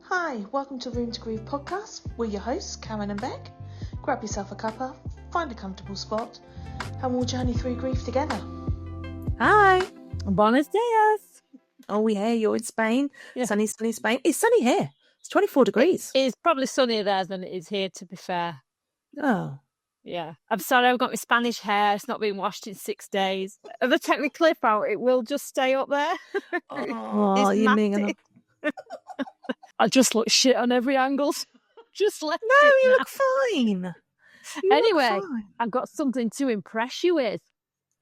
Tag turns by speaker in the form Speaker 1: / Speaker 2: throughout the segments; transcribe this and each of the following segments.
Speaker 1: Hi, welcome to Room to Grieve Podcast. We're your hosts, Karen and Bec. Grab yourself a cuppa, find a comfortable spot, and we'll journey through grief together.
Speaker 2: Hi.
Speaker 3: Buenos dias.
Speaker 2: Oh, yeah, you're in Spain.
Speaker 3: Yeah.
Speaker 2: Sunny Spain. It's sunny here. It's 24 degrees.
Speaker 3: It's probably sunnier there than it is here, to be fair.
Speaker 2: Oh.
Speaker 3: Yeah. I'm sorry, I've got my Spanish hair. It's not been washed in 6 days. If I take my clip out, it will just stay up there.
Speaker 2: Oh,
Speaker 3: It's
Speaker 2: you
Speaker 3: matty.
Speaker 2: mean...
Speaker 3: I just look shit on every angle. Just left
Speaker 2: No,
Speaker 3: it
Speaker 2: you
Speaker 3: now.
Speaker 2: look fine.
Speaker 3: Anyway, I've got something to impress you with.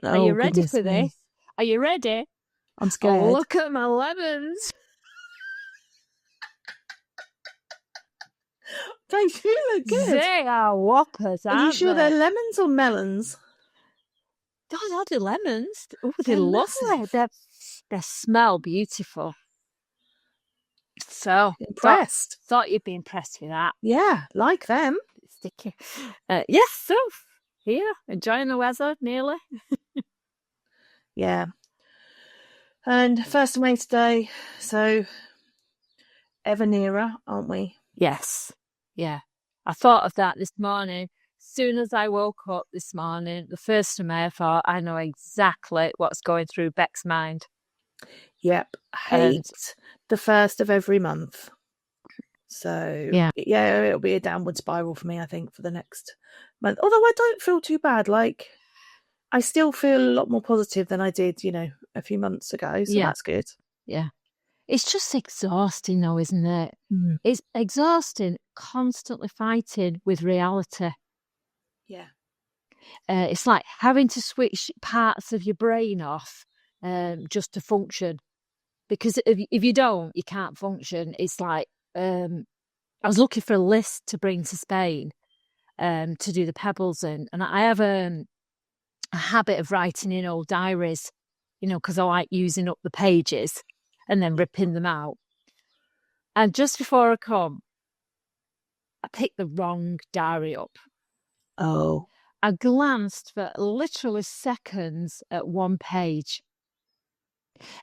Speaker 3: Are you ready for this? Are you ready?
Speaker 2: I'm scared.
Speaker 3: Oh, look at my lemons.
Speaker 2: They do look good.
Speaker 3: They are whoppers, aren't
Speaker 2: Are you sure
Speaker 3: they?
Speaker 2: they're lemons or melons?
Speaker 3: Oh, they're lemons. Oh,
Speaker 2: They're
Speaker 3: they're lovely.
Speaker 2: massive.
Speaker 3: They smell beautiful. So,
Speaker 2: Impressed.
Speaker 3: Thought you'd be impressed with that.
Speaker 2: Yeah, like them.
Speaker 3: Sticky. Yes, so here, enjoying the weather nearly.
Speaker 2: Yeah. And 1st of May today, so ever nearer, aren't we?
Speaker 3: Yes. Yeah. I thought of that this morning. As soon as I woke up this morning, the 1st of May, I thought, I know exactly what's going through Bec's mind.
Speaker 2: Yep. Hate the 1st of every month. So, yeah, it'll be a downward spiral for me, I think, for the next month. Although I don't feel too bad. Like, I still feel a lot more positive than I did, a few months ago. So that's good.
Speaker 3: Yeah. It's just exhausting, though, isn't it?
Speaker 2: Mm.
Speaker 3: It's exhausting, constantly fighting with reality.
Speaker 2: Yeah.
Speaker 3: It's like having to switch parts of your brain off just to function. Because if you don't, you can't function. It's like, I was looking for a list to bring to Spain to do the pebbles in. And I have a habit of writing in old diaries, because I like using up the pages and then ripping them out. And just before I come, I picked the wrong diary up.
Speaker 2: Oh.
Speaker 3: I glanced for literally seconds at one page.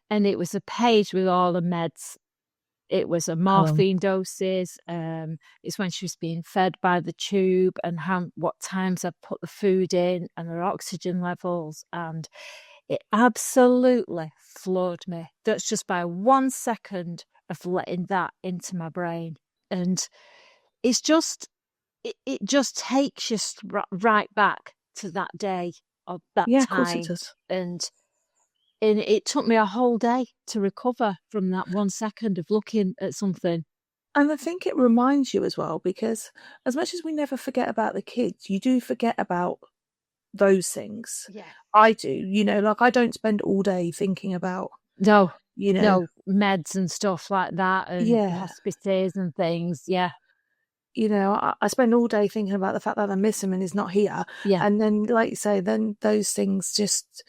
Speaker 3: And it was a page with all the meds. It was a morphine doses. It's when she was being fed by the tube and what times I put the food in and her oxygen levels. And it absolutely floored me. That's just by 1 second of letting that into my brain. And it's just, it just takes you right back to that day of that time.
Speaker 2: Yeah, of course it does.
Speaker 3: And it took me a whole day to recover from that 1 second of looking at something.
Speaker 2: And I think it reminds you as well, because as much as we never forget about the kids, you do forget about those things.
Speaker 3: Yeah.
Speaker 2: I do, like I don't spend all day thinking about,
Speaker 3: no meds and stuff like that and hospices and things. Yeah.
Speaker 2: I spend all day thinking about the fact that I miss him and he's not here.
Speaker 3: Yeah.
Speaker 2: And then, like you say, then those things just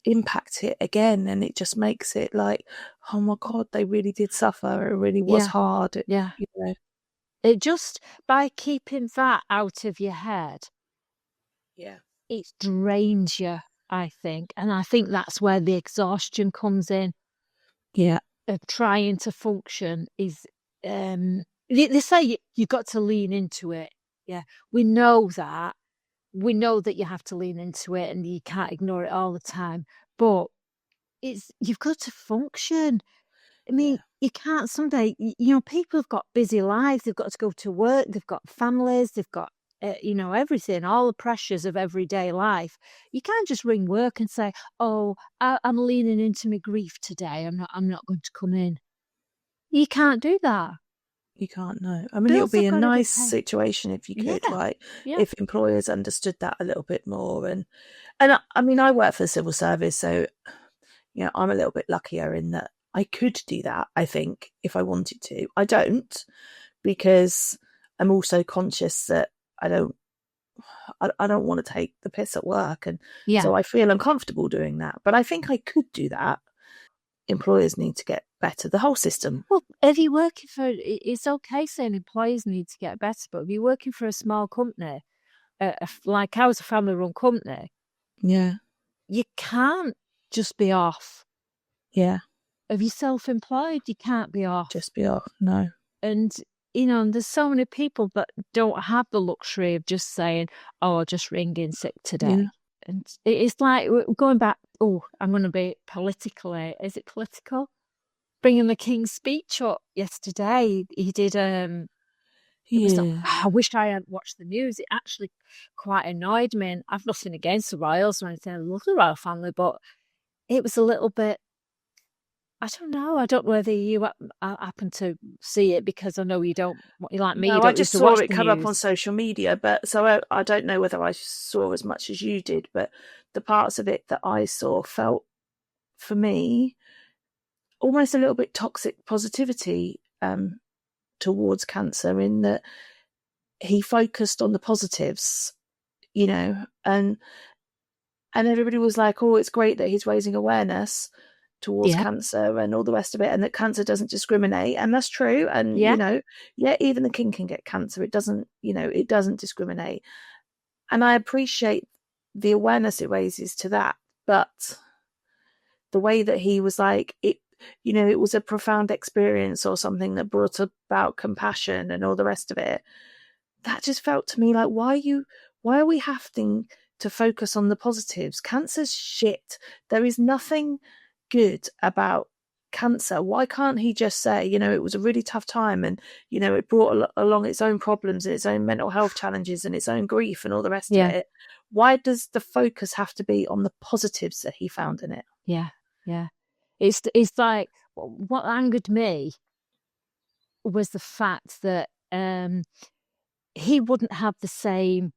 Speaker 2: impact it again, and it just makes it like, oh my God, they really did suffer. It really was hard.
Speaker 3: It just, by keeping that out of your head, it drains you, I think. And I think that's where the exhaustion comes in.
Speaker 2: Yeah.
Speaker 3: Of trying to function is, they say you've got to lean into it. Yeah. We know that. We know that you have to lean into it and you can't ignore it all the time. But you've got to function. I mean, you can't someday, people have got busy lives. They've got to go to work. They've got families. They've got, everything, all the pressures of everyday life. You can't just ring work and say, oh, I'm leaning into my grief today. I'm not going to come in. You can't do that.
Speaker 2: You can't know. I mean, it would be a nice situation if you could, right? Yeah. If employers understood that a little bit more. And I mean, I work for the civil service, so, I'm a little bit luckier in that I could do that, I think, if I wanted to. I don't, because I'm also conscious that I don't want to take the piss at work. And so I feel uncomfortable doing that. But I think I could do that. Employers need to get better, the whole system.
Speaker 3: Well, if you're working for, it's okay saying employers need to get better, but if you're working for a small company, like I was a family-run company, you can't just be off.
Speaker 2: Yeah.
Speaker 3: if you're self-employed, you can't be off.
Speaker 2: Just be off, no.
Speaker 3: And, there's so many people that don't have the luxury of just saying, oh, I'll just ring in sick today.
Speaker 2: Yeah.
Speaker 3: And it's like going back, I'm going to be politically, is it political? Bringing the King's speech up yesterday. He did, I wish I hadn't watched the news. It actually quite annoyed me. And I've nothing against the royals or anything. I love the royal family, but it was a little bit, I don't know. I don't know whether you happen to see it, because I know you don't. You like me.
Speaker 2: No,
Speaker 3: you don't
Speaker 2: I just saw it come up on social media, but so I don't know whether I saw as much as you did. But the parts of it that I saw felt, for me, almost a little bit toxic positivity towards cancer, in that he focused on the positives, and everybody was like, "Oh, it's great that he's raising awareness towards cancer and all the rest of it, and that cancer doesn't discriminate." And that's true. And even the King can get cancer. It doesn't, it doesn't discriminate. And I appreciate the awareness it raises to that, but the way that he was like, it was a profound experience or something that brought about compassion and all the rest of it, that just felt to me like, why are we having to focus on the positives? Cancer's shit. There is nothing good about cancer. Why can't he just say, it was a really tough time, and it brought along its own problems and its own mental health challenges and its own grief and all the rest of it? Why does the focus have to be on the positives that he found in it?
Speaker 3: It's like, what angered me was the fact that he wouldn't have the same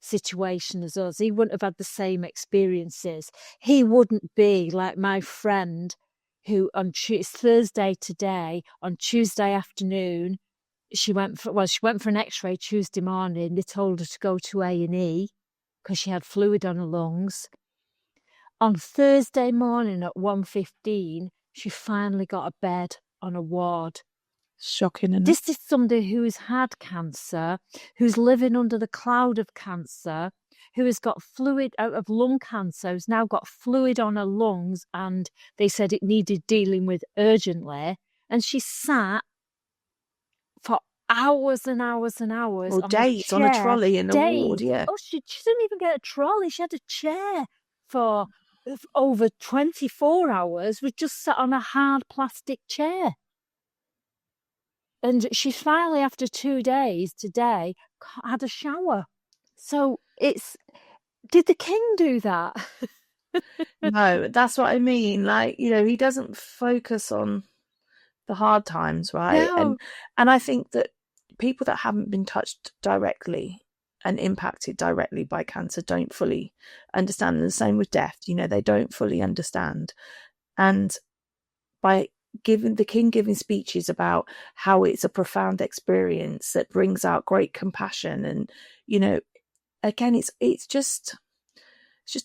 Speaker 3: situation as us. He wouldn't have had the same experiences. He wouldn't be like my friend who it's Thursday today. On Tuesday afternoon, she went for an X-ray Tuesday morning. They told her to go to A&E because she had fluid on her lungs. On Thursday morning at 1:15, she finally got a bed on a ward.
Speaker 2: Shocking, isn't it?
Speaker 3: This is somebody who's had cancer, who's living under the cloud of cancer, who has got fluid out of lung cancer, who's now got fluid on her lungs, and they said it needed dealing with urgently. And she sat for hours and hours and hours.
Speaker 2: Or days on a trolley in a ward, yeah.
Speaker 3: Oh, she didn't even get a trolley. She had a chair for over 24 hours, was just sat on a hard plastic chair. And she finally, after 2 days today, had a shower. So did the King do that?
Speaker 2: No, that's what I mean. Like, he doesn't focus on the hard times, right?
Speaker 3: No.
Speaker 2: And I think that people that haven't been touched directly and impacted directly by cancer don't fully understand. And the same with death, they don't fully understand. And by the King giving speeches about how it's a profound experience that brings out great compassion, and again, it's just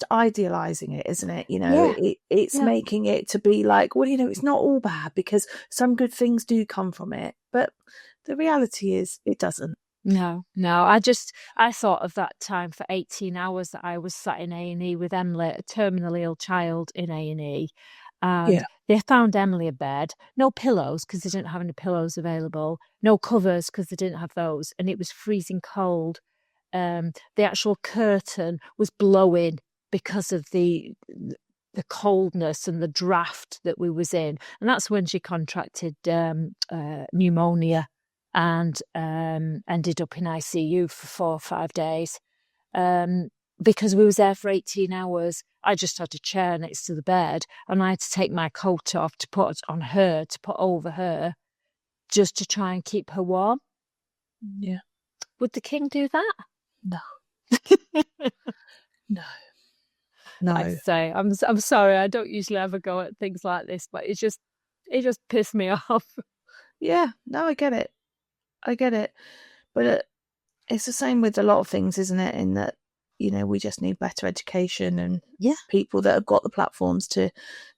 Speaker 2: idealizing it, isn't it? It's making it to be like, well, it's not all bad, because some good things do come from it, but the reality is it doesn't.
Speaker 3: No, I thought of that time for 18 hours that I was sat in A&E with Emily, a terminally ill child in A&E. And they found Emily a bed, no pillows because they didn't have any pillows available, no covers because they didn't have those, and it was freezing cold. The actual curtain was blowing because of the coldness and the draft that we was in, and that's when she contracted pneumonia and ended up in ICU for 4 or 5 days. Because we was there for 18 hours, I just had a chair next to the bed, and I had to take my coat off to put on her, to put over her, just to try and keep her warm.
Speaker 2: Yeah.
Speaker 3: Would the King do that?
Speaker 2: No. No.
Speaker 3: I say, I'm sorry, I don't usually ever go at things like this, but it just pissed me off.
Speaker 2: Yeah, no, I get it. But it's the same with a lot of things, isn't it? In that, we just need better education and people that have got the platforms to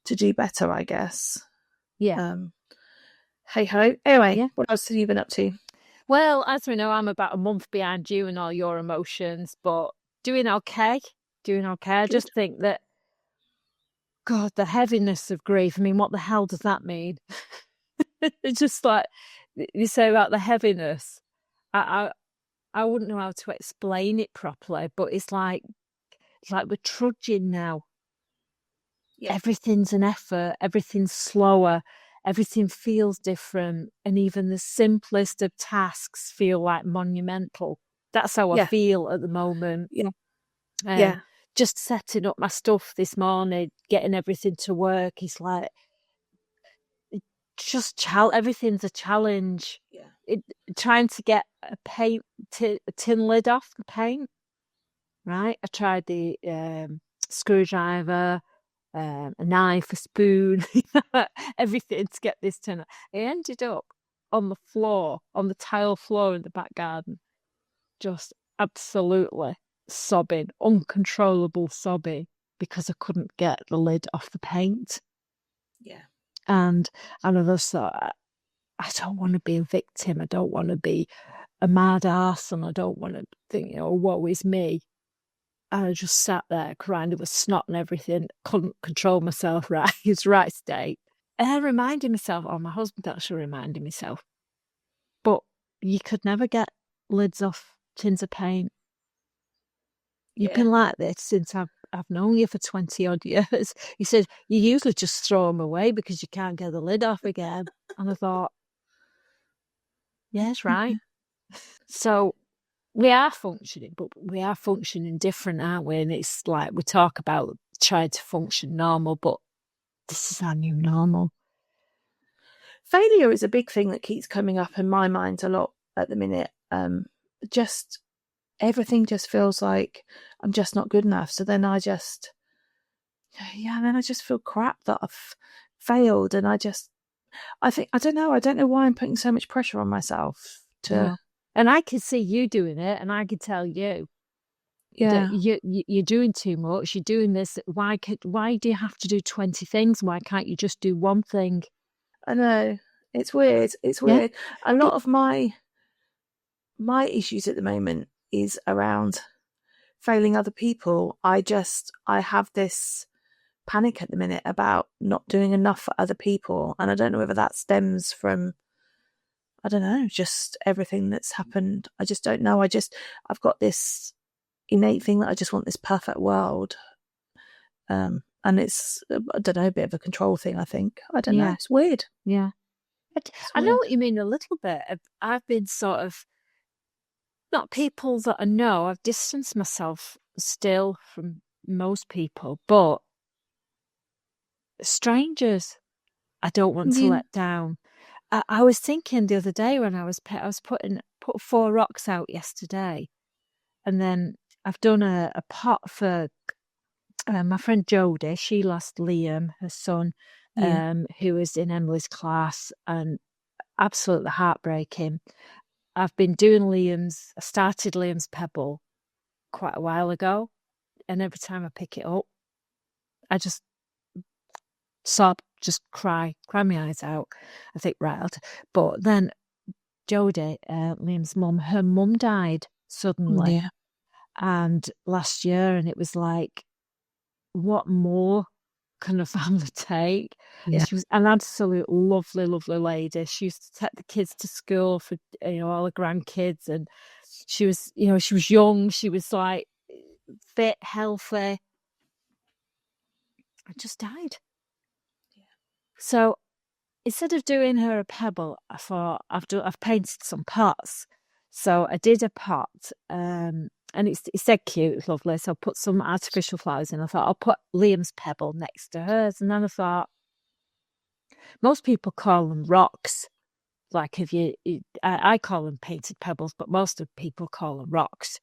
Speaker 2: do better, I guess.
Speaker 3: Yeah.
Speaker 2: Hey ho. Anyway, what else have you been up to?
Speaker 3: Well, as we know, I'm about a month behind you and all your emotions, but doing okay. I just think that God, the heaviness of grief. I mean, what the hell does that mean? It's just like you say about the heaviness. I wouldn't know how to explain it properly, but it's like we're trudging now. Yeah. Everything's an effort, everything's slower, everything feels different, and even the simplest of tasks feel like monumental. That's how I feel at the moment.
Speaker 2: Yeah.
Speaker 3: Just setting up my stuff this morning, getting everything to work is like just everything's a challenge. Trying to get a tin lid off the paint. Right, I tried the screwdriver, a knife, a spoon, everything to get this tin. It ended up on the floor, on the tile floor in the back garden, just absolutely sobbing, uncontrollable sobbing, because I couldn't get the lid off the paint.
Speaker 2: Yeah.
Speaker 3: And I just thought, I don't want to be a victim. I don't want to be a mad ass, and I don't want to think, woe is me. And I just sat there crying. There was snot and everything. Couldn't control myself right. His right state. And I reminded myself, my husband actually reminded myself, but you could never get lids off tins of paint. You've been like this since I've known you for 20 odd years. He said, you usually just throw them away because you can't get the lid off again. And I thought, yes, right. So we are functioning, but we are functioning different, aren't we? And it's like we talk about trying to function normal, but this is our new normal.
Speaker 2: Failure is a big thing that keeps coming up in my mind a lot at the minute. Just everything just feels like I'm just not good enough. So then I just feel crap that I've failed. And I don't know why I'm putting so much pressure on myself to.
Speaker 3: Yeah. And I can see you doing it, and I can tell you that you're doing too much. You're doing this. Why do you have to do 20 things? Why can't you just do one thing?
Speaker 2: I know. It's weird. It's weird. A lot of my issues at the moment is around failing other people. I have this panic at the minute about not doing enough for other people. And I don't know whether that stems from, I don't know, just everything that's happened. I just don't know. I've got this innate thing that I just want this perfect world. And it's, I don't know, a bit of a control thing, I think. I don't know. It's weird.
Speaker 3: Yeah. I know what you mean a little bit. I've been sort of, not people that I know, I've distanced myself still from most people, but strangers I don't want to let down. I was thinking the other day when I was put 4 rocks out yesterday, and then I've done a pot for my friend Jodie. She lost Liam, her son, who was in Emily's class, and absolutely heartbreaking. I've been doing Liam's. I started Liam's pebble quite a while ago, and every time I pick it up, I just sob, just cry my eyes out. I think, right, but then Jodie, Liam's mum, her mum died suddenly, and last year, and it was like, what more can a family take?
Speaker 2: Yeah.
Speaker 3: She was an absolute lovely, lovely lady. She used to take the kids to school for all the grandkids, and she was young. She was like fit, healthy. I just died. So instead of doing her a pebble, I thought I've painted some pots. So I did a pot, and it's dead cute, it's lovely. So I put some artificial flowers in. I thought I'll put Liam's pebble next to hers, and then I thought most people call them rocks. Like I call them painted pebbles, but most of people call them rocks.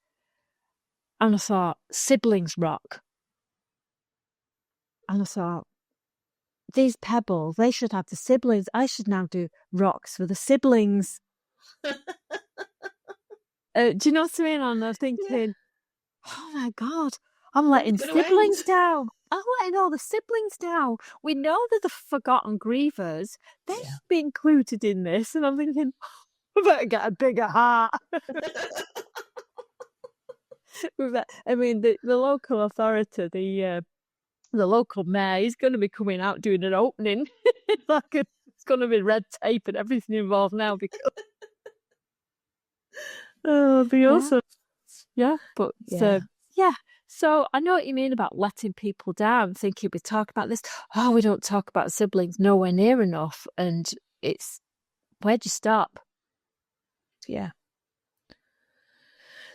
Speaker 3: And I thought siblings rock, and I thought, these pebbles, they should have the siblings. I should now do rocks for the siblings. Do you know what I mean? And I'm thinking, oh my God, I'm letting siblings down. I'm letting all the siblings down. We know they're the forgotten grievers. They should be included in this. And I'm thinking, I better get a bigger heart. I mean, the local authority, the the local mayor, he's going to be coming out doing an opening. It's going to be red tape and everything involved now because.
Speaker 2: Oh, it'd be awesome.
Speaker 3: Yeah, but So I know what you mean about letting people down, thinking we talk about this. Oh, we don't talk about siblings nowhere near enough. And it's, where'd you stop?
Speaker 2: Yeah.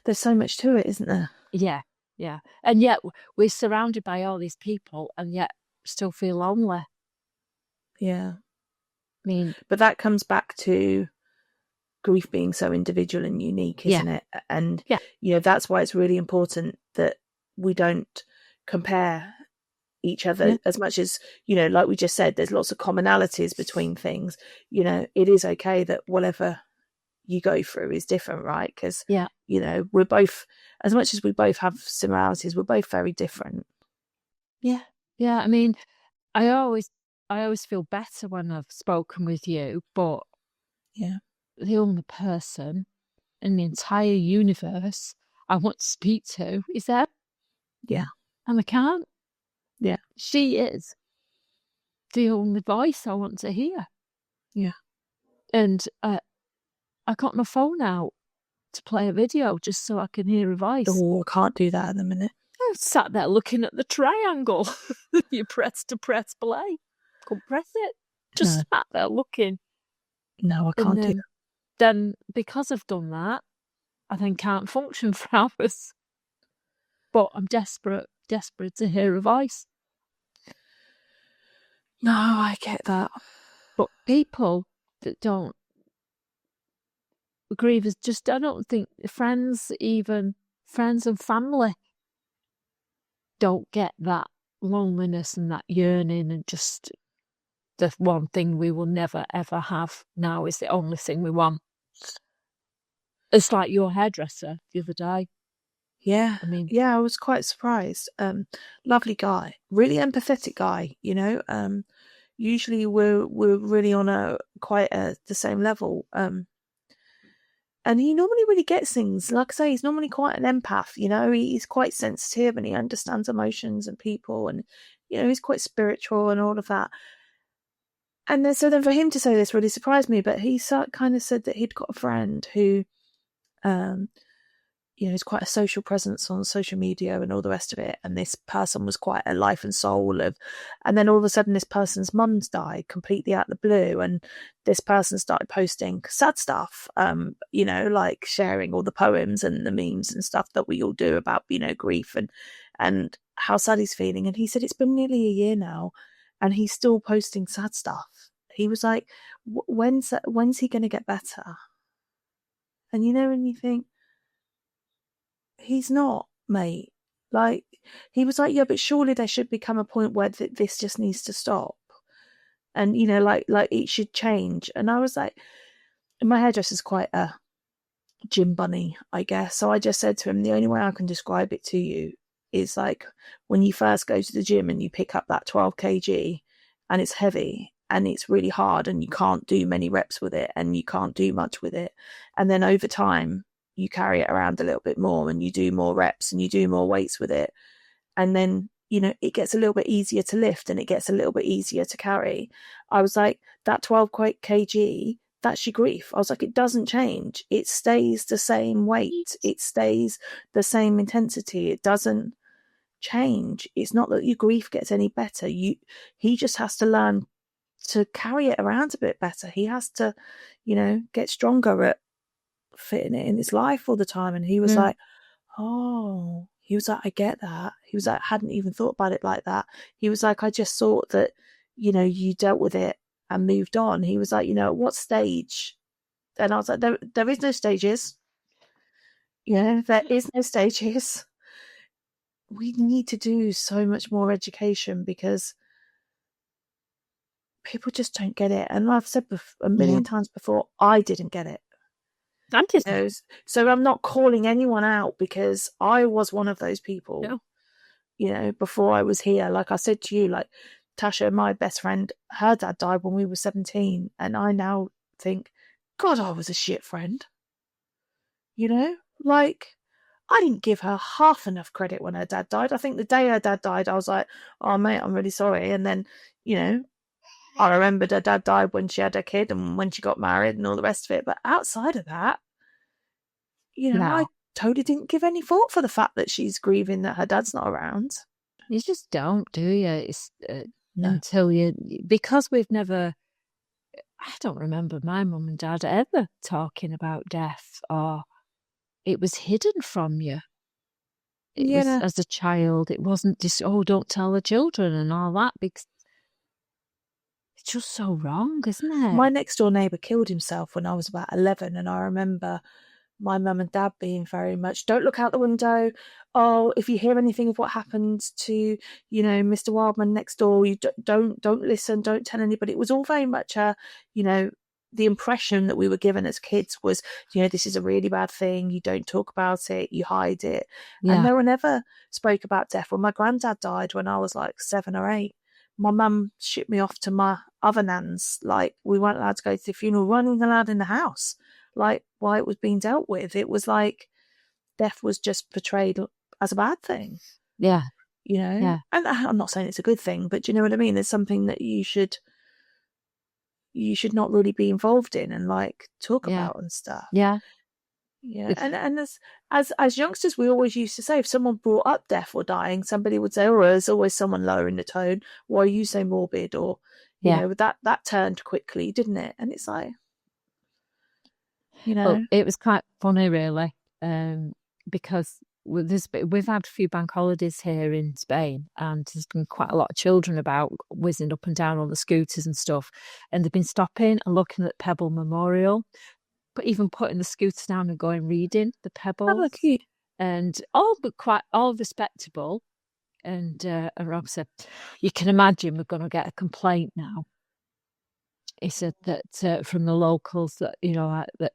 Speaker 2: There's so much to it, isn't there?
Speaker 3: Yeah. And yet we're surrounded by all these people and yet still feel lonely.
Speaker 2: Yeah.
Speaker 3: I mean,
Speaker 2: but that comes back to grief being so individual and unique, isn't it? And, that's why it's really important that we don't compare each other as much as, like we just said, there's lots of commonalities between things. It is okay that whatever you go through is different, right? Because, we're both, as much as we both have similarities, we're both very different.
Speaker 3: Yeah. I mean, I always feel better when I've spoken with you, but the only person in the entire universe I want to speak to is her.
Speaker 2: Yeah.
Speaker 3: And I can't.
Speaker 2: Yeah.
Speaker 3: She is the only voice I want to hear.
Speaker 2: Yeah.
Speaker 3: And I got my phone out to play a video just so I can hear her voice.
Speaker 2: Oh, I can't do that at the minute.
Speaker 3: I sat there looking at the triangle. You press play. Couldn't press it. Just sat there looking.
Speaker 2: No, I can't do that.
Speaker 3: Then, because I've done that, I then can't function for hours. But I'm desperate to hear a voice.
Speaker 2: No, I get that.
Speaker 3: But people that don't grieve is just, I don't think friends and family don't get that loneliness and that yearning, and just the one thing we will never ever have now is the only thing we want. It's like your hairdresser the other day.
Speaker 2: Yeah, I was quite surprised. Lovely guy, really empathetic guy. Usually we're really on the same level. And he normally really gets things. Like I say, he's normally quite an empath. He's quite sensitive and he understands emotions and people, and he's quite spiritual and all of that. And then, so then for him to say this really surprised me. But he kind of said that he'd got a friend who, is quite a social presence on social media and all the rest of it. And this person was quite a life and soul of, and then all of a sudden this person's mum's died completely out of the blue. And this person started posting sad stuff, like sharing all the poems and the memes and stuff that we all do about, grief and how sad he's feeling. And he said, it's been nearly a year now and he's still posting sad stuff. He was like, when's he going to get better? And when you think, he's not, mate. Like, he was like, yeah, but surely there should become a point where this just needs to stop. And, like it should change. And I was like, my hairdresser's quite a gym bunny, I guess. So I just said to him, the only way I can describe it to you is like when you first go to the gym and you pick up that 12 kg and it's heavy and it's really hard and you can't do many reps with it and you can't do much with it. And then over time, you carry it around a little bit more and you do more reps and you do more weights with it. And then, it gets a little bit easier to lift and it gets a little bit easier to carry. I was like, that 12 kg, that's your grief. I was like, it doesn't change. It stays the same weight. It stays the same intensity. It doesn't change. It's not that your grief gets any better. He just has to learn to carry it around a bit better. He has to, get stronger at fitting it in his life all the time. And he was like, oh, he was like, I get that. He was like, I hadn't even thought about it like that. He was like, I just thought that, you dealt with it and moved on. He was like, at what stage? And I was like, there is no stages. There is no stages. We need to do so much more education because people just don't get it. And I've said a million times before, I didn't get it. So I'm not calling anyone out because I was one of those people, before I was here. Like I said to you, like Tasha, my best friend, her dad died when we were 17. And I now think, God, I was a shit friend. Like I didn't give her half enough credit when her dad died. I think the day her dad died, I was like, oh, mate, I'm really sorry. And then, you know, I remembered her dad died when she had her kid and when she got married and all the rest of it. But outside of that, you know, I totally didn't give any thought for the fact that she's grieving that her dad's not around.
Speaker 3: You just don't, do you? It's until you, because we've never, I don't remember my mum and dad ever talking about death, or it was hidden from you. It was, as a child, it wasn't just, oh, don't tell the children and all that, because it's just so wrong, isn't it?
Speaker 2: My next door neighbour killed himself when I was about 11, and I remember my mum and dad being very much, don't look out the window. Oh, if you hear anything of what happened to, you know, Mr. Wildman next door, you don't listen, don't tell anybody. It was all very much you know, the impression that we were given as kids was, you know, this is a really bad thing. You don't talk about it, you hide it. Yeah. And no one ever spoke about death. When my granddad died when I was like 7 or 8, my mum shipped me off to my other nan's. Like, we weren't allowed to go to the funeral, we weren't even allowed in the house. Like, while it was being dealt with, it was like death was just portrayed as a bad thing.
Speaker 3: Yeah.
Speaker 2: You know? Yeah. And I'm not saying it's a good thing, but do you know what I mean? It's something that you should not really be involved in and like talk about and stuff.
Speaker 3: Yeah.
Speaker 2: Yeah. And as youngsters, we always used to say, if someone brought up death or dying, somebody would say, oh, there's always someone lower in the tone. Why are you so morbid? Or, you know, that turned quickly, didn't it? And it's like, you know.
Speaker 3: Well, it was quite funny, really, because we've had a few bank holidays here in Spain, and there's been quite a lot of children about whizzing up and down on the scooters and stuff, and they've been stopping and looking at Pebble Memorial, but even putting the scooter down and going reading the Pebbles, and all respectable. And Rob said, "You can imagine we're going to get a complaint now." He said that from the locals that, you know, that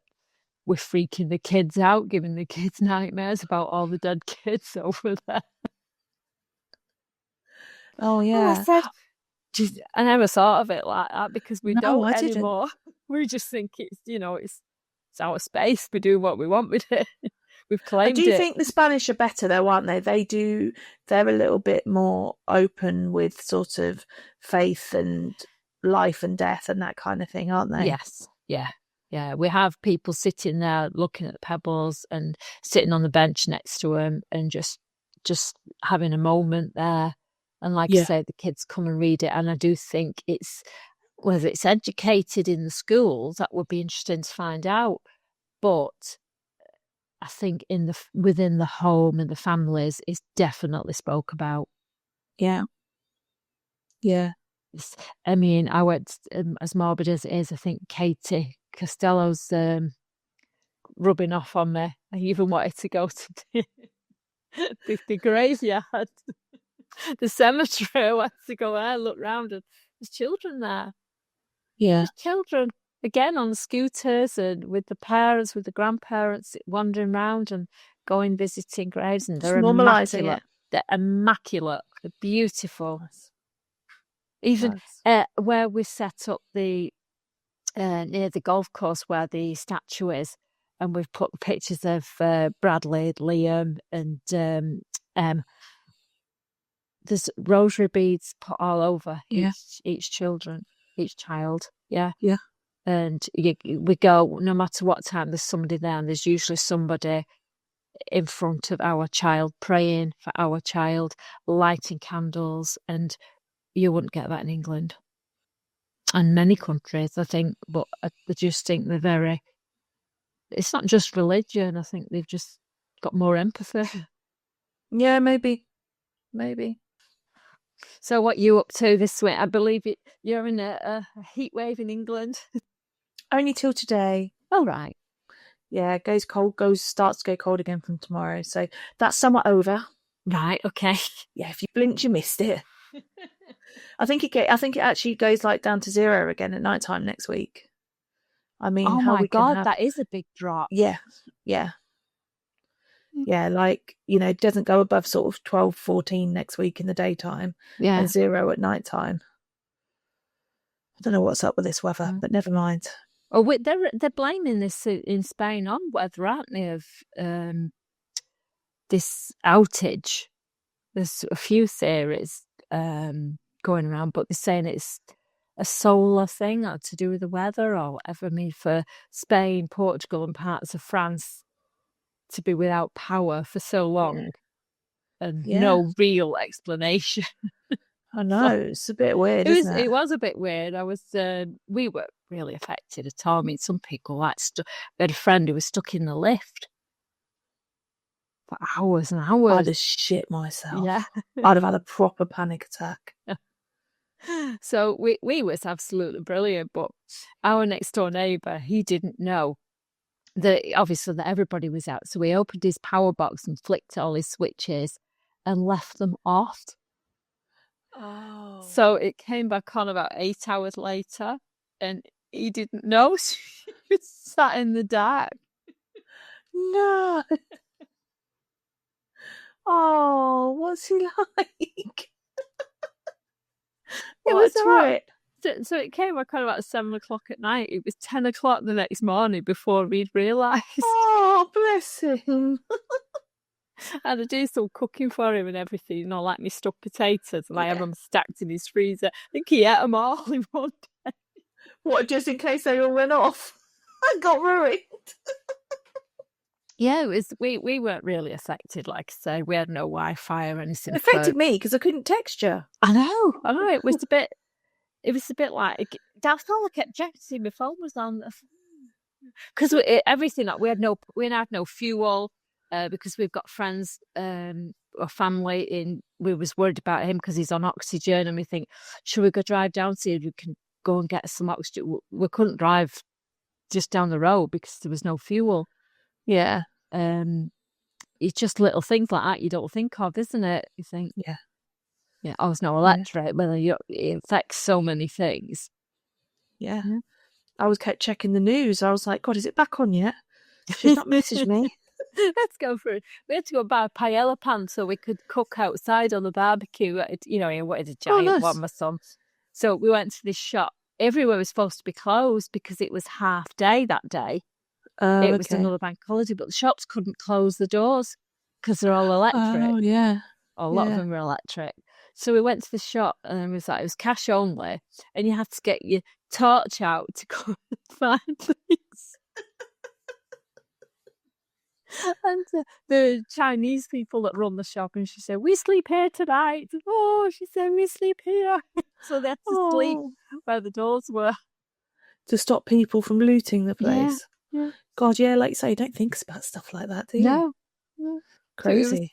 Speaker 3: we're freaking the kids out, giving the kids nightmares about all the dead kids over there.
Speaker 2: Oh, yeah.
Speaker 3: And I said, I never thought of it like that, because we don't anymore. We just think it's, you know, it's our space. We do what we want with it. We've claimed it.
Speaker 2: I do think the Spanish are better though, aren't they? They're a little bit more open with sort of faith and life and death and that kind of thing, aren't they?
Speaker 3: Yes. Yeah. Yeah, we have people sitting there looking at the pebbles and sitting on the bench next to them and just having a moment there. And like I say, the kids come and read it. And I do think whether it's educated in the schools, that would be interesting to find out. But I think within the home and the families, it's definitely spoke about.
Speaker 2: Yeah. Yeah.
Speaker 3: I mean, I went, as morbid as it is, I think Katie Costello's rubbing off on me. I even wanted to go to the graveyard, the cemetery. I wanted to go there, look round, and there's children there.
Speaker 2: Yeah.
Speaker 3: There's children, again, on scooters and with the parents, with the grandparents, wandering around and going visiting graves. And they're immaculate. They're immaculate. They're beautiful. Nice. Even where we set up the near the golf course where the statue is, and we've put pictures of Bradley, Liam, and there's rosary beads put all over each child. Yeah. Yeah. And we go, no matter what time there's somebody there, and there's usually somebody in front of our child praying for our child, lighting candles, and you wouldn't get that in England. And many countries, I think, but I just think it's not just religion, I think they've just got more empathy.
Speaker 2: Yeah, maybe.
Speaker 3: So what are you up to this week? I believe you're in a heat wave in England.
Speaker 2: Only till today.
Speaker 3: Oh, right.
Speaker 2: Yeah, it goes cold, starts to go cold again from tomorrow. So that's somewhat over.
Speaker 3: Right, okay.
Speaker 2: Yeah, if you blinked, you missed it. I think it actually goes like down to 0 again at night time next week. I mean,
Speaker 3: oh my God, that is a big drop.
Speaker 2: Yeah. Like, you know, it doesn't go above sort of 12, 14 next week in the daytime, and 0 at night time. I don't know what's up with this weather, but never mind.
Speaker 3: Oh, they're blaming this in Spain on weather, aren't they? Of this outage. There's a few theories going around, but they're saying it's a solar thing or to do with the weather or whatever. I mean, for Spain, Portugal and parts of France to be without power for so long and no real explanation.
Speaker 2: I know, it's a bit weird, isn't it?
Speaker 3: It was a bit weird. We were really affected at all. I mean, some people we had a friend who was stuck in the lift for hours and hours.
Speaker 2: I'd have shit myself.
Speaker 3: Yeah.
Speaker 2: I'd have had a proper panic attack.
Speaker 3: So we was absolutely brilliant, but our next door neighbour, he didn't know that obviously that everybody was out. So he opened his power box and flicked all his switches and left them off.
Speaker 2: Oh.
Speaker 3: So it came back on about 8 hours later and he didn't know. So he was sat in the dark.
Speaker 2: No. Oh, what's he like? It was right.
Speaker 3: So it came back on about 7 o'clock at night. It was 10 o'clock the next morning before we'd realised.
Speaker 2: Oh, bless him.
Speaker 3: I had to do some cooking for him and everything, you know, like my stuffed potatoes, and I have them stacked in his freezer. I think he ate them all in one day.
Speaker 2: What, just in case they all went off? I got ruined.
Speaker 3: Yeah, it was. We weren't really affected, like I say. We had no Wi-Fi or anything.
Speaker 2: It affected me because I couldn't text you.
Speaker 3: I know. It was a bit. It was a bit like that's all I kept checking. My phone was on because everything. We had no fuel because we've got friends or family in. We was worried about him because he's on oxygen, and we think, should we go drive down see if we can go and get some oxygen? We couldn't drive just down the road because there was no fuel.
Speaker 2: Yeah.
Speaker 3: It's just little things like that you don't think of, isn't it? You think,
Speaker 2: yeah,
Speaker 3: oh, there's no electric, but it affects so many things.
Speaker 2: Yeah. I was kept checking the news. I was like, God, is it back on yet? She's not messaged me.
Speaker 3: Let's go for it. We had to go buy a paella pan so we could cook outside on the barbecue. You know, I wanted a giant one, my son. So we went to this shop. Everywhere was supposed to be closed because it was half day that day. It was another bank holiday, but the shops couldn't close the doors because they're all electric.
Speaker 2: Oh, yeah.
Speaker 3: A lot of them were electric. So we went to the shop and it was cash only, and you had to get your torch out to go and find things. And the Chinese people that run the shop, and she said, "We sleep here tonight." Oh, she said, "We sleep here." So they had to sleep where the doors were
Speaker 2: to stop people from looting the place.
Speaker 3: Yeah.
Speaker 2: God, yeah, like you say, you don't think about stuff like that, do you?
Speaker 3: No.
Speaker 2: Crazy.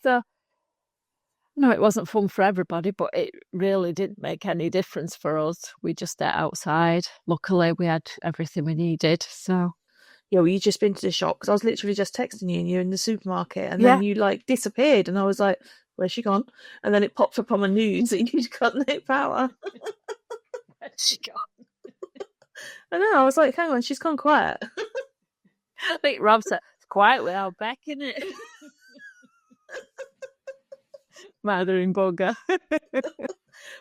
Speaker 3: No, it wasn't fun for everybody, but it really didn't make any difference for us. We just ate outside. Luckily, we had everything we needed. So,
Speaker 2: yeah, well, you just been to the shop because I was literally just texting you and you're in the supermarket, and then you like disappeared, and I was like, "Where's she gone?" And then it popped up on my news that you'd got no power.
Speaker 3: Where's she gone?
Speaker 2: I know. I was like, "Hang on, she's gone quiet."
Speaker 3: I think Rob said, "It's quiet without Bec, isn't it?" Mothering bugger.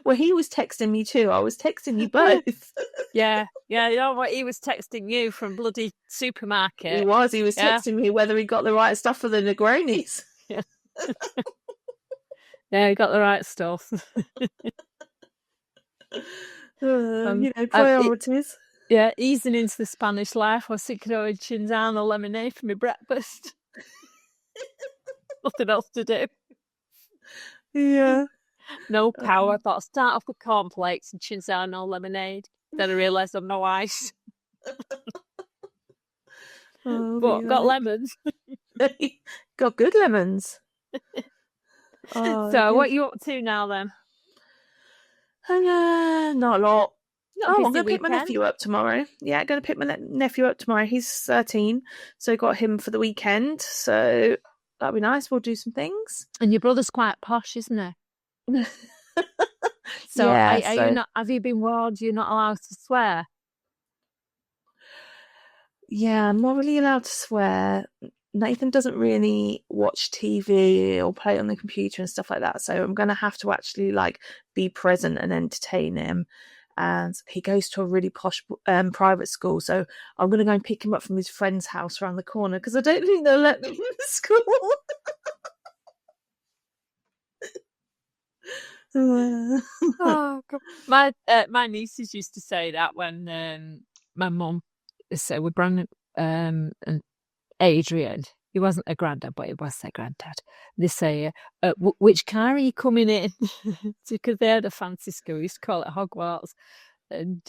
Speaker 2: Well, he was texting me too. I was texting you both.
Speaker 3: Yeah. You know what? He was texting you from bloody supermarket.
Speaker 2: He was texting me whether he got the right stuff for the Negronis.
Speaker 3: Yeah. Yeah, he got the right stuff.
Speaker 2: Priorities.
Speaker 3: Easing into the Spanish life. I was thinking of Chinzano lemonade for my breakfast. Nothing else to do.
Speaker 2: Yeah.
Speaker 3: No power. I thought I'd start off with cornflakes and Chinzano lemonade. Then I realised I've no ice. But got lemons.
Speaker 2: Got good lemons.
Speaker 3: So what are you up to now then?
Speaker 2: Not a lot. I'm going to pick
Speaker 3: weekend.
Speaker 2: my nephew up tomorrow. Yeah, going to pick my nephew up tomorrow. He's 13, so got him for the weekend. So that'll be nice. We'll do some things.
Speaker 3: And your brother's quite posh, isn't he? So, are you not? Have you been warned you're not allowed to swear?
Speaker 2: Yeah, I'm not really allowed to swear. Nathan doesn't really watch TV or play on the computer and stuff like that. So I'm going to have to actually like be present and entertain him. And he goes to a really posh private school. So I'm going to go and pick him up from his friend's house around the corner because I don't think they'll let me in the school.
Speaker 3: Oh, God. My nieces used to say that when my mum said with Brandon and Adrian, he wasn't a granddad, but he was their granddad. They say, which car are you coming in? Because they had a fancy school, we used to call it Hogwarts. And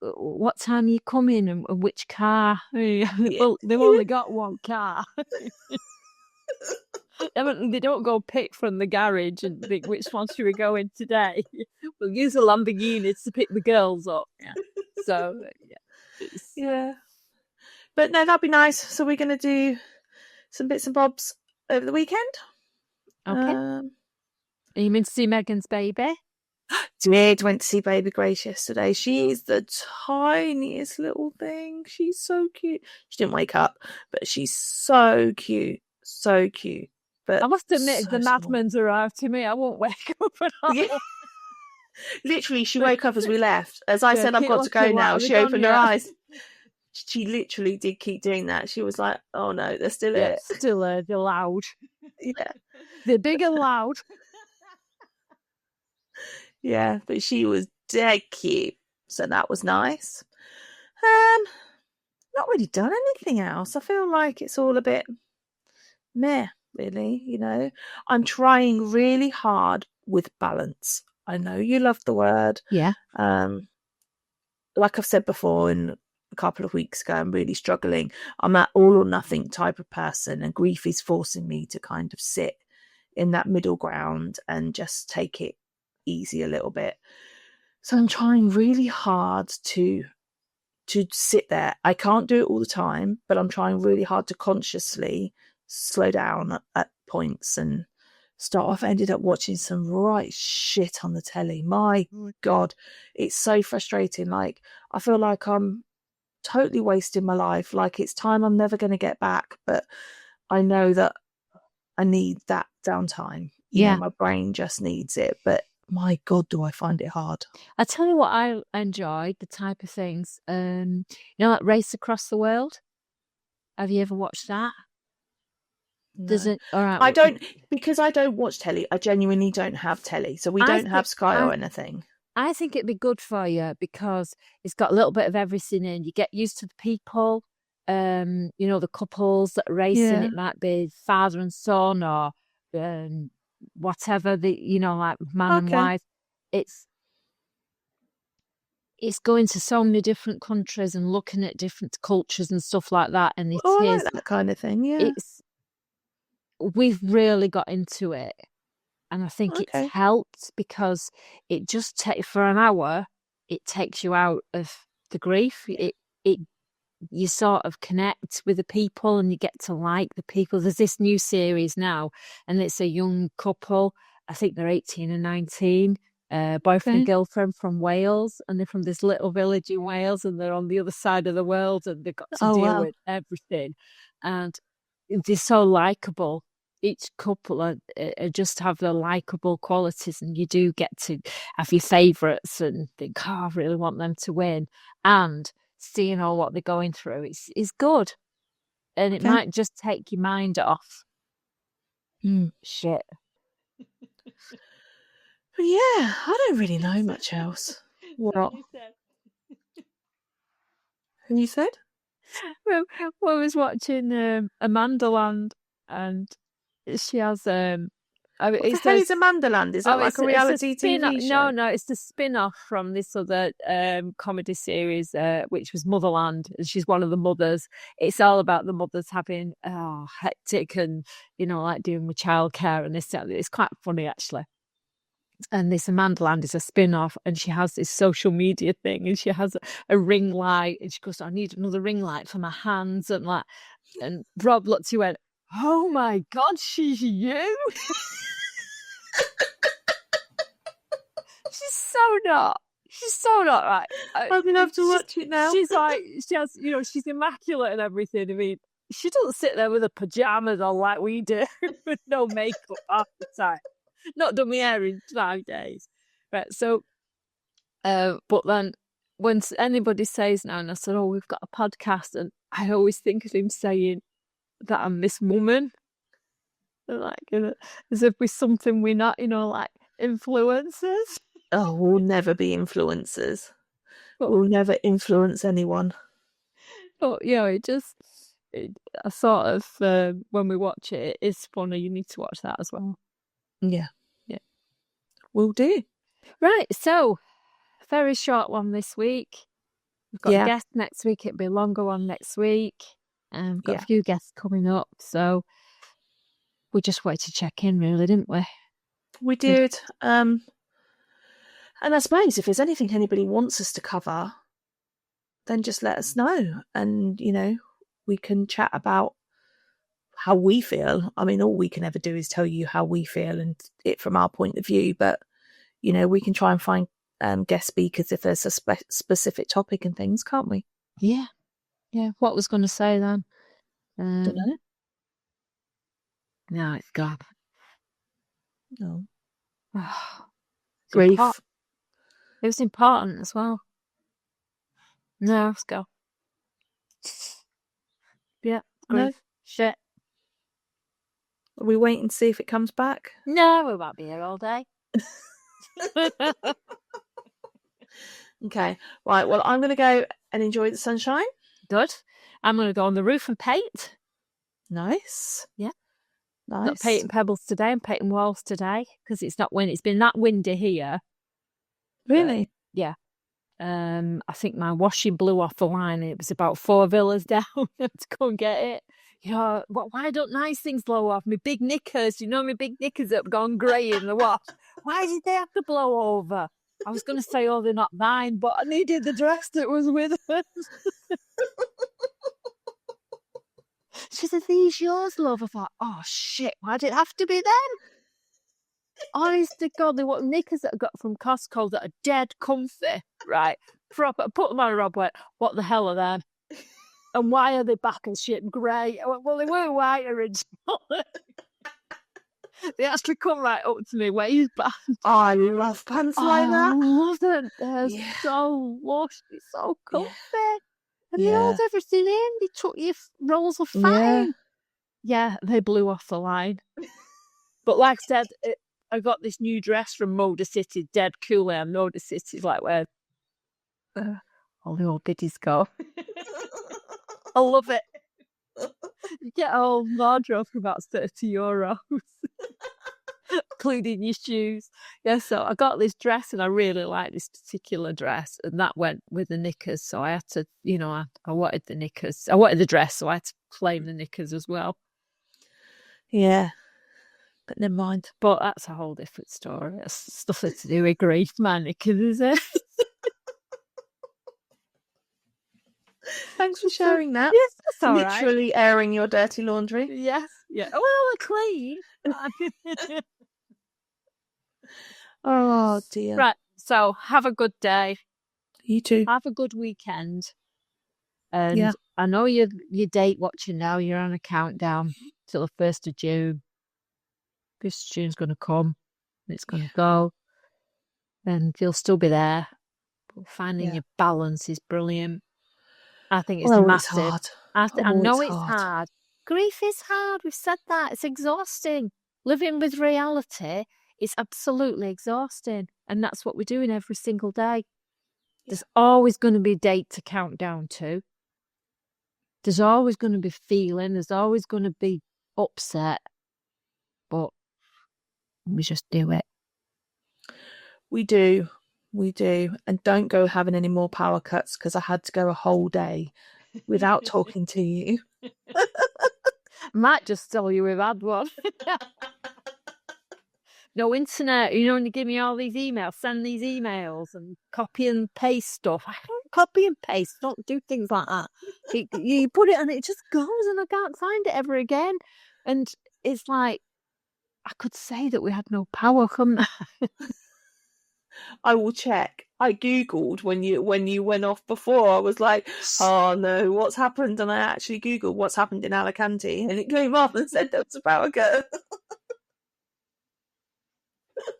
Speaker 3: what time are you coming and which car? Well, they've only got one car. They don't go pick from the garage and think which one should we go in today. We'll use a Lamborghini to pick the girls up. Yeah. So
Speaker 2: yeah. But no, that'd be nice. So we're going to do some bits and bobs over the weekend.
Speaker 3: Okay. Are you meant to see Megan's baby?
Speaker 2: Went to see baby Grace yesterday. She's the tiniest little thing. She's so cute. She didn't wake up, but she's so cute. So cute. But
Speaker 3: I must admit, the madman's arrived to me. I won't wake up at all.
Speaker 2: Yeah. Literally, she woke up as we left. As I said, I've got to go now. She opened her eyes. She literally did keep doing that. She was like, oh no, they're still here.
Speaker 3: Still they're loud.
Speaker 2: Yeah.
Speaker 3: They're big and loud.
Speaker 2: Yeah, but she was dead cute. So that was nice. Not really done anything else. I feel like it's all a bit meh, really, you know. I'm trying really hard with balance. I know you love the word.
Speaker 3: Yeah.
Speaker 2: Like I've said before in a couple of weeks ago, I'm really struggling. I'm that all or nothing type of person, and grief is forcing me to kind of sit in that middle ground and just take it easy a little bit. So I'm trying really hard to sit there. I can't do it all the time, but I'm trying really hard to consciously slow down at points and start off. I ended up watching some right shit on the telly. My God, it's so frustrating. Like, I feel like I'm totally wasting my life. Like, it's time I'm never going to get back, but I know that I need that downtime. You know, my brain just needs it, but my God, do I find it hard.
Speaker 3: I tell you what I enjoyed, the type of things, you know, like Race Across the World. Have you ever watched that?
Speaker 2: No.
Speaker 3: Does it? All right.
Speaker 2: I don't, because I don't watch telly. I genuinely don't have telly. So we don't have Sky or anything.
Speaker 3: I think it'd be good for you because it's got a little bit of everything in. You get used to the people, you know, the couples that are racing. It might be father and son or whatever, you know, like man and wife. It's going to so many different countries and looking at different cultures and stuff like that. And I
Speaker 2: like that kind of thing. Yeah,
Speaker 3: we've really got into it, and I think it's helped because it just for an hour it takes you out of the grief. You sort of connect with the people and you get to like the people. There's this new series now, and it's a young couple. I think they're 18 and 19, boyfriend and girlfriend from Wales, and they're from this little village in Wales, and they're on the other side of the world, and they've got to deal with everything. And they're so likable. Each couple just have their likable qualities, and you do get to have your favourites and think, oh, I really want them to win. And seeing all what they're going through, it's good. And it might just take your mind off. Shit.
Speaker 2: But yeah, I don't really know much else. What? Who you said?
Speaker 3: Well, I was watching Amanda Land, and she has
Speaker 2: what the hell is Amanda Land? Is that like a reality TV show?
Speaker 3: No, it's the spin-off from this other comedy series, which was Motherland, and she's one of the mothers. It's all about the mothers having hectic and, you know, like dealing with childcare and this. It's quite funny, actually. And this Amanda Land is a spin-off, and she has this social media thing, and she has a ring light, and she goes, I need another ring light for my hands, and like, and Rob looked at you and went, oh my God, she's you. She's so not right.
Speaker 2: I'm gonna have to watch it now.
Speaker 3: She's like, she has, you know, she's immaculate and everything. I mean, she doesn't sit there with her pajamas on like we do with no makeup half the time. Not done my hair in 5 days. Right. So, but then when anybody says now, and I said, oh, we've got a podcast, and I always think of him saying that I'm this woman. Like, you know, as if we're something we're not, you know, like influencers.
Speaker 2: Oh, we'll never be influencers. We'll never influence anyone.
Speaker 3: But, I sort of, when we watch it, it's funny. You need to watch that as well.
Speaker 2: Yeah.
Speaker 3: Yeah.
Speaker 2: Will do.
Speaker 3: Right, so, very short one this week. We've got a guest next week. It'll be a longer one next week. We've got a few guests coming up, so we just wanted to check in, really, didn't we?
Speaker 2: We did. And I suppose if there's anything anybody wants us to cover, then just let us know. And, we can chat about how we feel. I mean, all we can ever do is tell you how we feel and it from our point of view. But, we can try and find guest speakers if there's a specific topic and things, can't we?
Speaker 3: Yeah. Yeah. What was going to say then?
Speaker 2: Don't know.
Speaker 3: No, it's gone.
Speaker 2: No.
Speaker 3: Grief.
Speaker 2: Grief.
Speaker 3: It was important as well. No, let's go. Yeah, grief.
Speaker 2: No.
Speaker 3: Shit.
Speaker 2: Are we waiting to see if it comes back?
Speaker 3: No, we won't be here all day.
Speaker 2: Okay. Right, well, I'm going to go and enjoy the sunshine.
Speaker 3: Good. I'm going to go on the roof and paint.
Speaker 2: Nice.
Speaker 3: Yeah.
Speaker 2: Nice.
Speaker 3: Not painting pebbles today. I'm painting walls today because it's been that windy here.
Speaker 2: Really?
Speaker 3: Yeah. I think my washing blew off the line. It was about 4 villas down. I had to go and get it. Why don't nice things blow off? My big knickers, my big knickers have gone grey in the wash. Why did they have to blow over? I was going to say, they're not mine, but I needed the dress that was with her. She said, these yours, love? I thought, oh, shit, why did it have to be them? Honest to God, they were knickers that I got from Costco that are dead comfy, right? Proper. I put them on, Rob went, what the hell are them? And why are they back and shit grey? I went, well, they were white originally. They actually come right up to me waistband.
Speaker 2: Oh, I love pants like that.
Speaker 3: I love them. They're so lush. They're so comfy. And they hold everything in. They took your rolls of fine. Yeah, they blew off the line. But like I said, I got this new dress from Motor City, dead cool. And Motor City's like where all the old biddies go. I love it. You get a whole wardrobe for about €30, including your shoes. Yeah, so I got this dress and I really like this particular dress, and that went with the knickers. So I had to, I wanted the knickers. I wanted the dress, so I had to claim the knickers as well.
Speaker 2: Yeah, but never mind.
Speaker 3: But that's a whole different story. It's nothing to do with grief, my knickers, is it?
Speaker 2: Thanks for sharing that.
Speaker 3: Yes, that's all right.
Speaker 2: Literally airing your dirty laundry.
Speaker 3: Yes, yeah. Well, they're clean.
Speaker 2: Oh, dear.
Speaker 3: Right, so have a good day.
Speaker 2: You too.
Speaker 3: Have a good weekend. And I know you're date watching now. You're on a countdown till the 1st of June. 1st of June's going to come. And it's going to go. And you'll still be there. But finding your balance is brilliant. I think it's massive.
Speaker 2: It's
Speaker 3: hard. I know it's hard. Grief is hard. We've said that. It's exhausting. Living with reality is absolutely exhausting. And that's what we're doing every single day. There's always going to be a date to count down to. There's always going to be feeling. There's always going to be upset. But we just do it.
Speaker 2: We do. We do. And don't go having any more power cuts because I had to go a whole day without talking to you.
Speaker 3: Might just tell you we've had one. No internet. When you give me all these emails, send these emails and copy and paste stuff. I don't copy and paste. Don't do things like that. You put it and it just goes and I can't find it ever again. And it's like, I could say that we had no power, couldn't I?
Speaker 2: I will check. I googled when you went off before. I was like, oh no, what's happened? And I actually googled what's happened in Alicante, and it came up and said there was a power cut.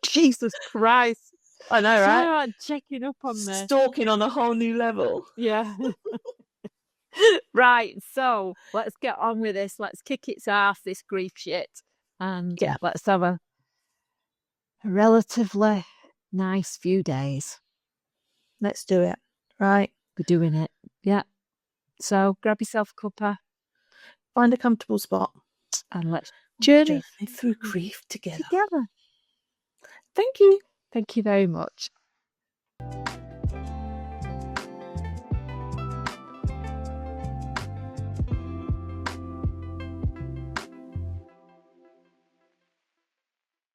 Speaker 3: Jesus Christ!
Speaker 2: I know, right?
Speaker 3: So I'm checking up on this,
Speaker 2: stalking on a whole new level.
Speaker 3: Yeah. Right. So let's get on with this. Let's kick its ass, this grief shit, and let's have a a relatively nice few days.
Speaker 2: Let's do it. Right.
Speaker 3: We're doing it. Yeah. So grab yourself a cuppa.
Speaker 2: Find a comfortable spot.
Speaker 3: And let's
Speaker 2: journey through grief together.
Speaker 3: Together.
Speaker 2: Thank you.
Speaker 3: Thank you very much.